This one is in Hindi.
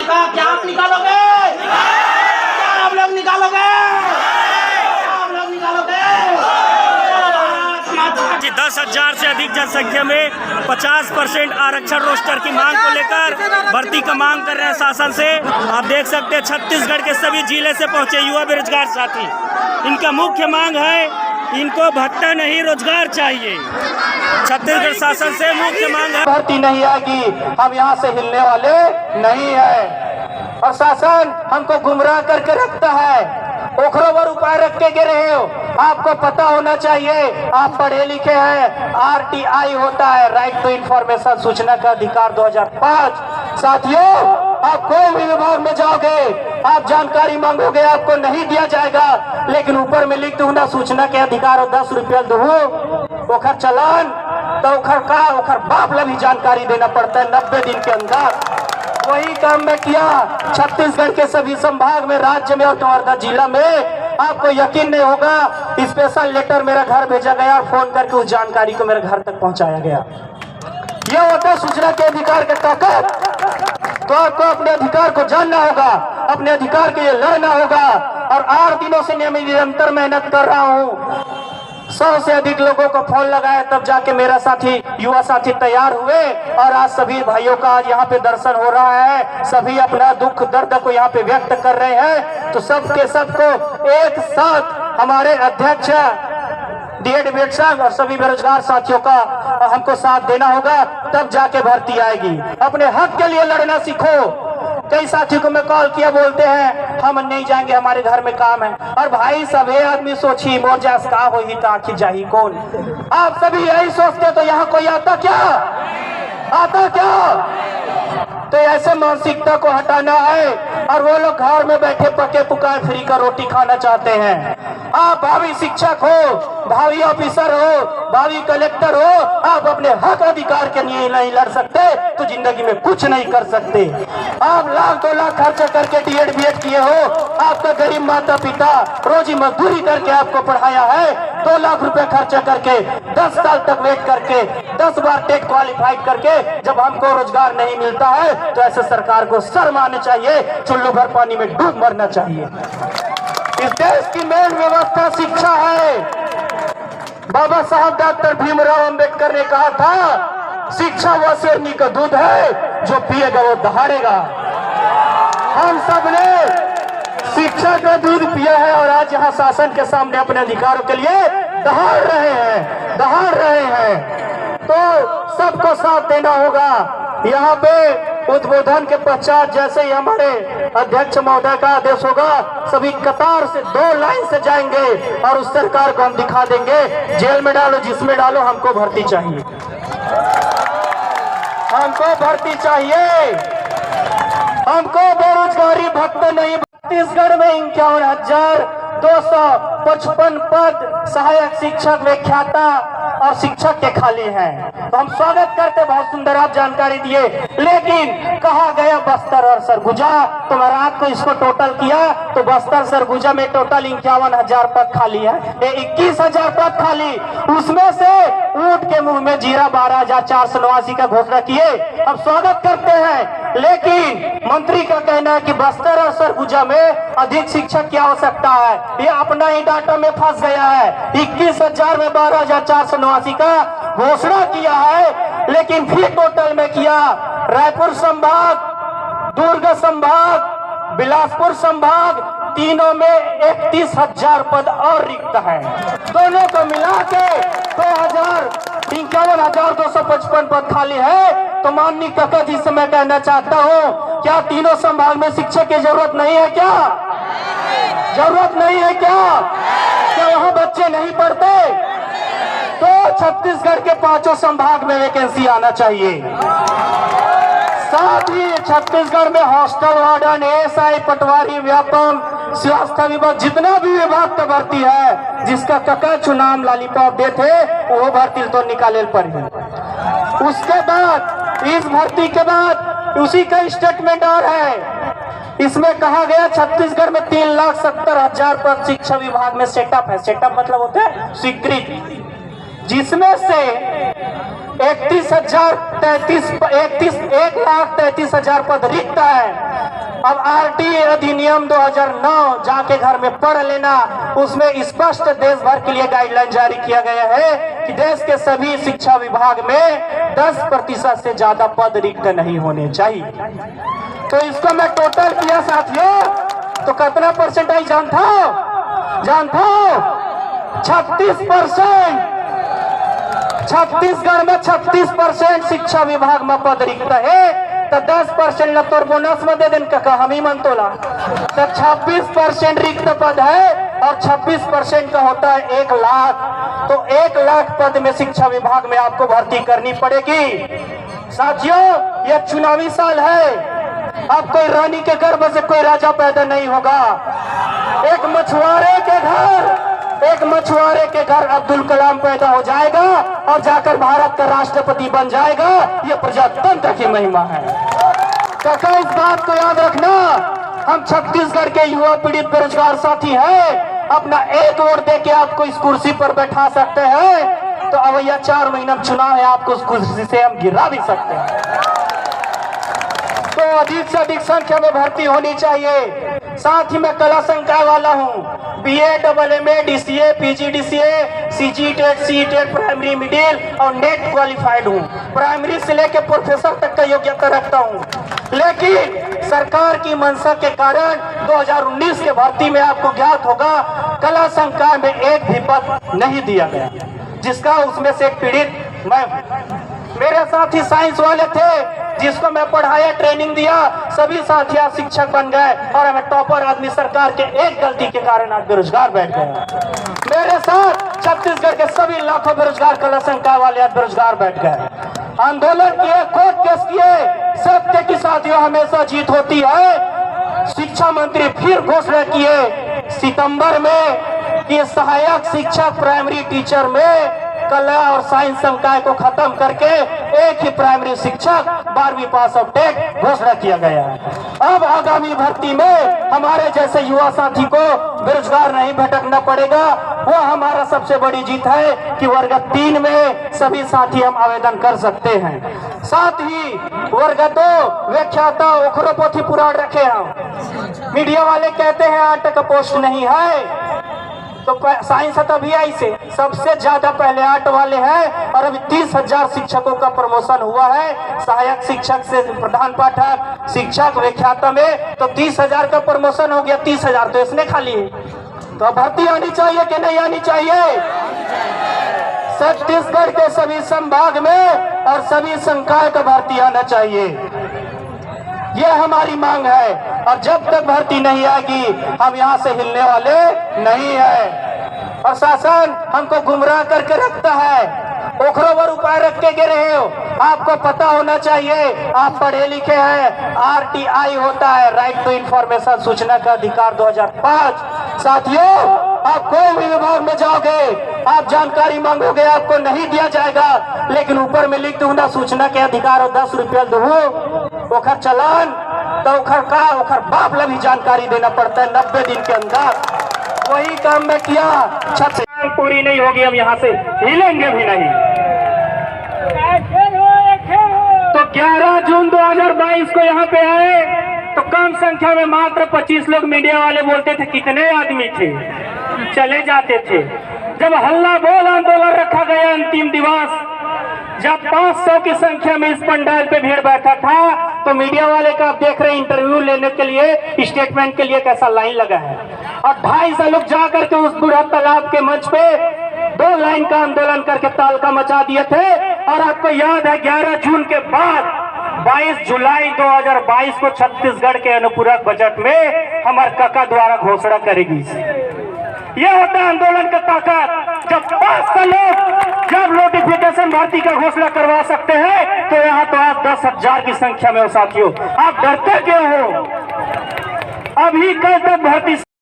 कहा क्या आप निकालोगे? क्या आप लोग निकालोगे? क्या आप लोग निकालोगे? 10,000 से अधिक जनसंख्या में 50% आरक्षण रोस्टर की मांग को लेकर भर्ती का मांग कर रहे हैं शासन से। आप देख सकते हैं छत्तीसगढ़ के सभी जिले से पहुंचे युवा बेरोजगार साथी। इनका मुख्य मांग है इनको भत्ता नहीं रोजगार चाहिए। छत्तीसगढ़ शासन से मुख्य मांग है भर्ती नहीं आएगी, हम यहाँ से हिलने वाले नहीं है। और शासन हमको गुमराह करके रखता है, ओखरों पर उपाय रख के गिरे हो। आपको पता होना चाहिए, आप पढ़े लिखे हैं। RTI होता है, राइट टू इंफॉर्मेशन, सूचना का अधिकार 2005। साथियों, आप कोई भी विभाग में जाओगे, आप जानकारी मांगोगे, आपको नहीं दिया जाएगा। लेकिन ऊपर में लिख दूं ना सूचना के अधिकार और 10 रुपया दो ओखर चलान, तो ओखर बाप लगी जानकारी देना पड़ता है 90 दिन के अंदर। वही काम मैं किया छत्तीसगढ़ के सभी संभाग में, राज्य में और कवर्धा जिला में। आपको यकीन नहीं होगा, स्पेशल लेटर मेरा घर भेजा गया और फोन करके उस जानकारी को मेरे घर तक पहुंचाया गया। यह होता है सूचना के अधिकार के ताकत। तो आपको अपने अधिकार को जानना होगा, अपने अधिकार के लिए लड़ना होगा। और 8 दिनों से निरंतर मेहनत कर रहा हूँ। 100 से अधिक लोगों को फोन लगाया, तब जाके मेरा साथी, युवा साथी तैयार हुए। और आज सभी भाइयों का आज यहाँ पे दर्शन हो रहा है। सभी अपना दुख दर्द को यहाँ पे व्यक्त कर रहे हैं। तो सबके सबको एक साथ हमारे अध्यक्ष DA साहब और सभी बेरोजगार साथियों का हमको साथ देना होगा, तब जाके भर्ती आएगी। अपने हक के लिए लड़ना सीखो। कई साथियों को मैं कॉल किया, बोलते हैं हम नहीं जाएंगे, हमारे घर में काम है। और भाई सभी आदमी सोची मोर जास का हो ही तो आखिर जाही कौन। आप सभी यही सोचते तो यहाँ कोई आता क्या? आता क्या? तो ऐसे मानसिकता को हटाना है। और वो लोग घर में बैठे पके पुकाए फ्री का रोटी खाना चाहते हैं। आप भावी शिक्षक हो, भावी ऑफिसर हो, भावी कलेक्टर हो, आप अपने हक अधिकार के लिए नहीं लड़ सकते तो जिंदगी में कुछ नहीं कर सकते। आप लाख 2 लाख खर्च करके DED BEd किए हो, आपका गरीब माता पिता रोजी मजदूरी करके आपको पढ़ाया है। 2 लाख रुपए खर्चा करके 10 साल तक वेट करके 10 बार टेट क्वालिफाइड करके जब हमको रोजगार नहीं मिलता है, तो ऐसे सरकार को शर्म आनी चाहिए, चुल्लू भर पानी में डूब मरना चाहिए। इस देश की मेन व्यवस्था शिक्षा है। बाबा साहब डॉक्टर भीमराव अंबेडकर ने कहा था, शिक्षा वह शेरनी का दूध है, जो पिएगा वो दहाड़ेगा। हम सब ने शिक्षा का दूध पिया है और आज यहाँ शासन के सामने अपने अधिकारों के लिए दहाड़ रहे हैं। तो सबको साथ देना होगा। यहाँ पे उद्बोधन के पश्चात जैसे ही हमारे अध्यक्ष महोदय का आदेश होगा, सभी कतार से 2 लाइन से जाएंगे और उस सरकार को हम दिखा देंगे, जेल में डालो जिसमें डालो, हमको भर्ती चाहिए, हमको भर्ती चाहिए, हमको बेरोजगारी भत्ता नहीं। छत्तीसगढ़ में 51,255 पद सहायक शिक्षक, व्याख्याता और शिक्षक के खाली हैं। तो हम स्वागत करते, बहुत सुंदर आप जानकारी दिए। लेकिन कहा गया बस्तर और सरगुजा, तो मैं रात को इसको टोटल किया तो बस्तर सरगुजा में टोटल 51,000 पद खाली है। 21,000 पद खाली, उसमें से ऊंट के मुंह में जीरा 12,489 का घोषणा किए। अब स्वागत करते हैं, लेकिन मंत्री का कहना है कि बस्तर और सरगुजा में अधिक शिक्षक की आवश्यकता है। ये अपना ही डाटा में फंस गया है। 21,000 में 12,489 का घोषणा किया है, लेकिन फिर टोटल में किया रायपुर संभाग, दुर्ग संभाग, बिलासपुर संभाग, तीनों में 31,000 पद और रिक्त है। दोनों को मिला के 51,255 पद खाली है। तो माननीय काका जी से मैं कहना चाहता हूँ, क्या तीनों संभाग में शिक्षक की जरूरत नहीं है? क्या जरूरत नहीं है? क्या वहाँ बच्चे नहीं पढ़ते? तो छत्तीसगढ़ के 5 संभाग में वैकेंसी आना चाहिए। साथ ही छत्तीसगढ़ में हॉस्टल वार्डन, ASI, पटवारी, व्यापम, स्वास्थ्य विभाग, जितना भी विभाग का भर्ती है, जिसका कका चुनाव लॉलीपॉप दे थे, वो भर्ती तो निकाले पड़ी। उसके बाद इस भर्ती के बाद उसी का स्टेटमेंट और है। इसमें कहा गया छत्तीसगढ़ में 3,70,000 पद शिक्षा विभाग में सेटअप है। सेटअप मतलब होता है स्वीकृत, जिसमें से 1,33,000 पद रिक्त है। अब आरटीए अधिनियम 2009 जाके घर में पढ़ लेना, उसमें स्पष्ट देश भर के लिए गाइडलाइन जारी किया गया है कि देश के सभी शिक्षा विभाग में 10% से ज्यादा पद रिक्त नहीं होने चाहिए। तो इसको मैं टोटल किया साथियों, तो कितना परसेंट आई जानता हो? 36%। छत्तीसगढ़ में 36% शिक्षा विभाग में पद रिक्त है, तो 10% न तो बोनस में दे देन का हम ही मन तोला, तो 26% रिक्त पद है और 26% का होता है 1 लाख। तो 1 लाख पद में शिक्षा विभाग में आपको भर्ती करनी पड़ेगी। साथियों, यह चुनावी साल है, अब कोई रानी के गर्भ से कोई राजा पैदा नहीं होगा। एक मछुआरे के घर अब्दुल कलाम पैदा हो जाएगा और जाकर भारत का राष्ट्रपति बन जाएगा। ये प्रजातंत्र की महिमा है। काका, इस बात को याद रखना, हम छत्तीसगढ़ के युवा पीड़ित बेरोजगार साथी हैं। अपना एक वोट देके आपको इस कुर्सी पर बैठा सकते हैं, तो अब यह 4 महीना चुनाव है, आपको उस कुर्सी से हम गिरा भी सकते हैं। तो अधिक से अधिक संख्या में भर्ती होनी चाहिए। साथ ही मैं कला संकाय वाला हूँ, BA, AA, DCA, PGDCA, CGTET, CTET, primary, middle और नेट क्वालिफाइड हूँ। प्राइमरी से लेकर प्रोफेसर तक का योग्यता रखता हूँ। लेकिन सरकार की मंशा के कारण 2019 के भर्ती में आपको ज्ञात होगा, कला संकाय में एक भी पद नहीं दिया गया, जिसका उसमें से एक पीड़ित मैं, मेरे साथी साइंस वाले थे जिसको मैं पढ़ाया, ट्रेनिंग दिया, सभी साथी आज शिक्षक बन गए और हमें टॉपर आदमी सरकार के एक गलती के कारण आज बेरोजगार बैठ गए। मेरे साथ छत्तीसगढ़ के सभी लाखों बेरोजगार कला संकाय वाले आज बेरोजगार बैठ गए। आंदोलन किए, कोर्ट केस किए, सत्य की साथियों हमेशा जीत होती है। शिक्षा मंत्री फिर घोषणा किए सितंबर में कि सहायक शिक्षक प्राइमरी टीचर में कला और साइंस संकाय को खत्म करके एक ही प्राइमरी शिक्षक 12वीं पास ऑफ टेट घोषणा किया गया है। अब आगामी भर्ती में हमारे जैसे युवा साथी को बेरोजगार नहीं भटकना पड़ेगा। वो हमारा सबसे बड़ी जीत है कि वर्ग 3 में सभी साथी हम आवेदन कर सकते हैं। साथ ही वर्ग 2 व्याख्याता ओखरो पोथी पुराण रखे हम। मीडिया वाले कहते हैं 8 का पोस्ट नहीं है, तो साइंस तभी आई से सबसे ज्यादा पहले 8 वाले हैं और अभी 30,000 शिक्षकों का प्रमोशन हुआ है। सहायक शिक्षक से प्रधान पाठक, शिक्षक, व्याख्याता में तो 30,000 का प्रमोशन हो गया। 30,000 तो इसने खाली है, तो भर्ती आनी चाहिए कि नहीं आनी चाहिए? छत्तीसगढ़ के सभी संभाग में और सभी संकाय का भर्ती आना चाहिए, ये हमारी मांग है। और जब तक भर्ती नहीं आएगी हम यहाँ से हिलने वाले नहीं है। प्रशासन हमको गुमराह करके रखता है, ओखरों पर उपाय रख के गिरे हो। आपको पता होना चाहिए, आप पढ़े लिखे हैं। RTI होता है, राइट टू इंफॉर्मेशन, सूचना का अधिकार 2005। साथियों, आप कोई भी विभाग में जाओगे, आप जानकारी मांगोगे, आपको नहीं दिया जाएगा, लेकिन ऊपर में लिख दूं ना सूचना के अधिकार और 10 रुपया दो ओखर चलान, तो ओखर बाप ला भी जानकारी देना पड़ता है 90 दिन के अंदर। वही काम में किया, छत पूरी नहीं होगी, हम यहाँ से हिलेंगे भी नहीं। तो 11 जून 2022 को यहाँ पे आए तो कम संख्या में मात्र 25 लोग। मीडिया वाले बोलते थे कितने आदमी थे, चले जाते थे। जब हल्ला बोल आंदोलन रखा गया अंतिम दिवस, जब 500 की संख्या में इस पंडाल पे भीड़ बैठा था, तो मीडिया वाले का आप देख रहे हैं इंटरव्यू लेने के लिए, स्टेटमेंट के लिए कैसा लाइन लगा है। और 250 लोग जा करके उस बूढ़ा तालाब के मंच पे 2 लाइन का आंदोलन करके तालका मचा दिए थे। और आपको याद है 11 जून के बाद 22 जुलाई 2022 को छत्तीसगढ़ के अनुपूरक बजट में हमारे काका द्वारा घोषणा करेगी। यह होता है आंदोलन का ताकत। जब 500 लोग जब नोटिफिकेशन भर्ती का घोषणा करवा सकते हैं, तो यहाँ तो आप 10,000 की संख्या में हो। साथियों, आप डरते क्यों हो? अभी कल तक भर्ती